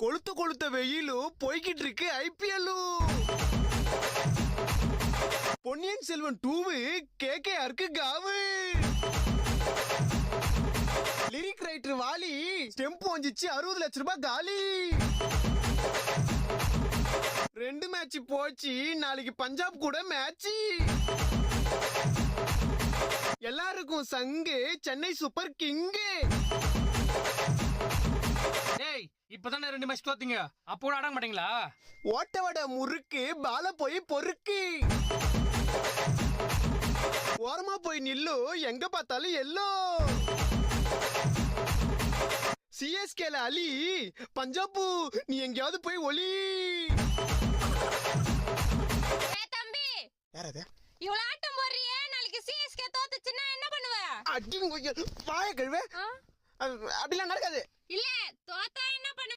கொளுத்த கொளுத்த வெயிலும் போய்கிட்டு இருக்கு ஐபிஎல்லும். பொன்னியின் செல்வன் 2 கேகேஆருக்கு காவு. லிரிக் ரைட்டர் வாலி ஸ்டெம்ப் வந்துச்சு 60 லட்சம் ரூபாய் காலி. 2 மேட்ச் போச்சு, நாளைக்கு பஞ்சாப் கூட மேட்ச். எல்லாருக்கும் சங்கு சென்னை சூப்பர் கிங்கு. டேய் இப்பதானே 2 மேட்ச் தோத்தீங்க, அப்போ ஆட மாட்டீங்களா? ஓட்ட வட முறுக்கு பால போய் பொறுக்கு. ஓரமா போய் நில்லு, எங்க பார்த்தாலும் எல்லோ. சிஎஸ்கேல அலி, பஞ்சாபு நீ எங்கயாவது போய் ஒலி. தம்பி யாரது இவ்வளவு ஆட்டம் போடுறியே, நாளைக்கு சிஎஸ்கே தோத்துச்சுன்னா என்ன பண்ணுவ? அடி வாய கழுவே. அப்படிலாம் நடக்காது. இல்ல தோத்தா என்ன பண்ணுவ?